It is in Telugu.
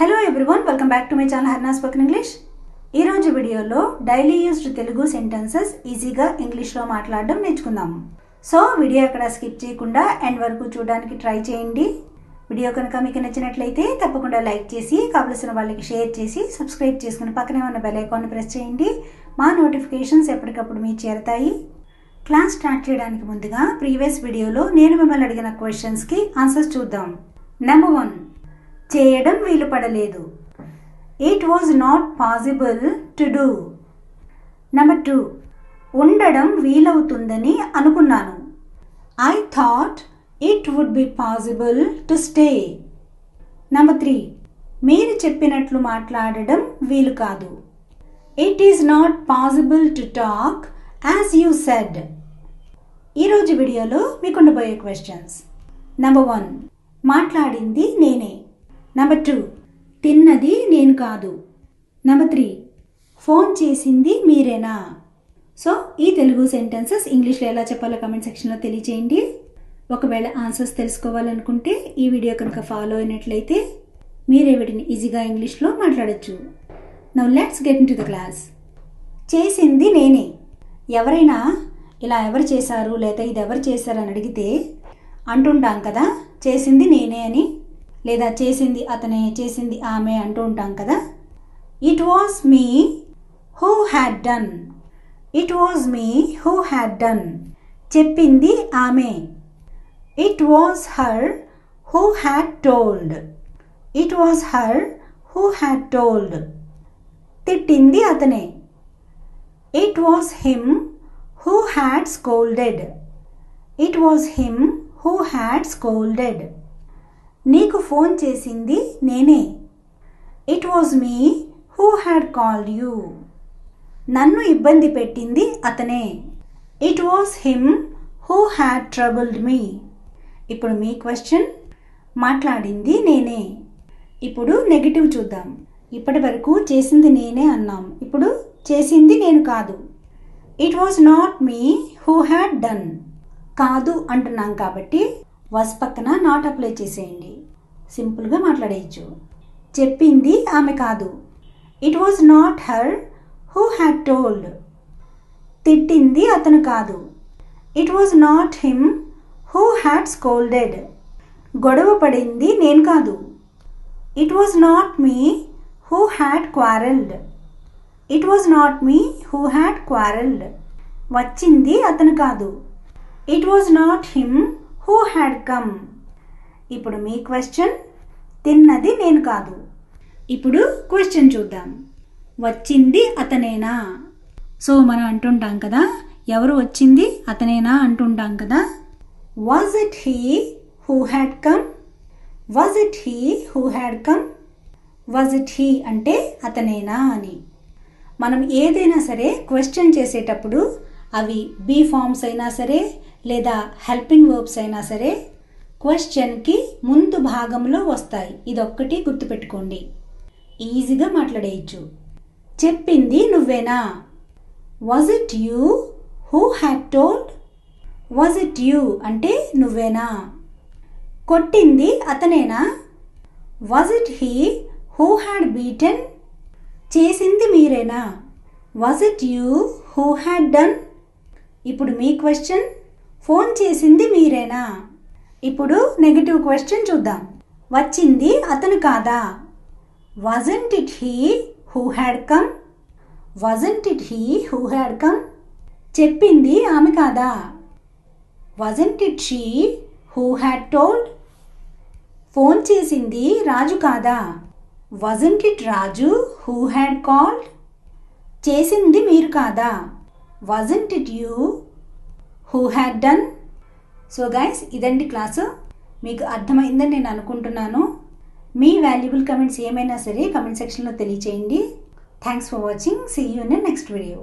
Hello everyone, welcome back to my channel Harna spoken English. ఈరోజు వీడియోలో డైలీ యూజ్డ్ తెలుగు సెంటెన్సెస్ ఈజీగా ఇంగ్లీష్లో మాట్లాడడం నేర్చుకుందాము. సో వీడియో ఎక్కడ స్కిప్ చేయకుండా ఎండ్ వరకు చూడడానికి ట్రై చేయండి. వీడియో కనుక మీకు నచ్చినట్లయితే తప్పకుండా లైక్ చేసి కావలసిన వాళ్ళకి షేర్ చేసి సబ్స్క్రైబ్ చేసుకుని పక్కనే ఉన్న బెల్ ఐకాన్ని ప్రెస్ చేయండి. మా నోటిఫికేషన్స్ ఎప్పటికప్పుడు మీకు చేరతాయి. క్లాస్ స్టార్ట్ చేయడానికి ముందుగా ప్రీవియస్ వీడియోలో నేను మిమ్మల్ని అడిగిన క్వశ్చన్స్కి ఆన్సర్స్ చూద్దాం. నెంబర్ 1, చేయడం వీలు పడలేదు. It was not possible to do. Number 2, ఉండడం వీలవుతుందని అనుకున్నాను. I thought it would be possible to stay. Number 3, మీరు చెప్పినట్లు మాట్లాడడం వీలు కాదు. It is not possible to talk as you said. ఈరోజు వీడియోలో మీకు ఉండబోయే క్వశ్చన్స్. నెంబర్ 1, మాట్లాడింది నేనే. నెంబర్ 2, తిన్నది నేను కాదు. నెంబర్ 3, ఫోన్ చేసింది మీరేనా. సో ఈ తెలుగు సెంటెన్సెస్ ఇంగ్లీష్లో ఎలా చెప్పాలో కమెంట్ సెక్షన్లో తెలియచేయండి. ఒకవేళ ఆన్సర్స్ తెలుసుకోవాలనుకుంటే ఈ వీడియో కనుక ఫాలో అయినట్లయితే మీరే వీటిని ఈజీగా ఇంగ్లీష్లో మాట్లాడచ్చు. Now let's get in to the class. చేసింది నేనే. ఎవరైనా ఇలా ఎవరు చేశారు లేదా ఇది ఎవరు చేశారు అని అడిగితే అంటుంటాం కదా, చేసింది నేనే అని, లేదా చేసింది అతనే, చేసింది ఆమె అంటూ ఉంటాం కదా. It was me who had done. It was me who had done. చెప్పింది ఆమె. It was her who had told. It was her who had told. తిట్టింది అతనే. It was him who had scolded. It was him who had scolded. నీకు ఫోన్ చేసింది నేనే. It was me who had called you. నన్ను ఇబ్బంది పెట్టింది అతనే. It was him who had troubled me. ఇప్పుడు మీ క్వశ్చన్, మాట్లాడింది నేనే. ఇప్పుడు నెగిటివ్ చూద్దాం. ఇప్పటి వరకు చేసింది నేనే అన్నాం, ఇప్పుడు చేసింది నేను కాదు. It was not me who had done. కాదు అంటున్నాం కాబట్టి వాజ్ పక్కన నాట్ అప్లై చేసేయండి. సింపుల్గా మాట్లాడేయచ్చు. చెప్పింది ఆమె కాదు. It was not her who had told. తిట్టింది అతను కాదు. It was not him who had scolded. గొడవ పడింది నేను కాదు. It was not me who had quarrelled. It was not me who had quarrelled. వచ్చింది అతను కాదు. It was not him who had come. ఇప్పుడు మీ క్వశ్చన్, తిన్నది నేను కాదు. ఇప్పుడు క్వశ్చన్ చూద్దాం. వచ్చింది అతనేనా. సో మనం అంటుంటాం కదా, ఎవరు వచ్చింది అతనేనా అంటుంటాం కదా. Was it he who had come. Was it he who had come. Was it he అంటే అతనేనా అని. మనం ఏదైనా సరే క్వశ్చన్ చేసేటప్పుడు అవి బీ ఫార్మ్స్ అయినా సరే లేదా హెల్పింగ్ వర్బ్స్ అయినా సరే క్వశ్చన్కి ముందు భాగంలో వస్తాయి. ఇదొక్కటి గుర్తుపెట్టుకోండి, ఈజీగా మాట్లాడేయచ్చు. చెప్పింది నువ్వేనా. Was it you who had told. Was it you అంటే నువ్వేనా. కొట్టింది అతనేనా. Was it he who had beaten. చేసింది మీరేనా. Was it you who had done. ఇప్పుడు మీ క్వశ్చన్, ఫోన్ చేసింది మీరేనా. ఇప్పుడు నెగటివ్ క్వశ్చన్ చూద్దాం. వచ్చింది అతను కాదా. Wasn't it he who had come. Wasn't it he who had come. చెప్పింది ఆమె కాదా. Wasn't it she who had told. Phone చేసింది రాజు కాదా. Wasn't it Raju who had called. చేసింది మీరు కాదా. Wasn't it you who had done. So guys, ఇదండి క్లాసు. మీకు అర్థమైందని నేను అనుకుంటున్నాను. మీ వాల్యుబుల్ కమెంట్స్ ఏమైనా సరే కమెంట్ సెక్షన్లో తెలియచేయండి. Thanks for watching. See you in next video.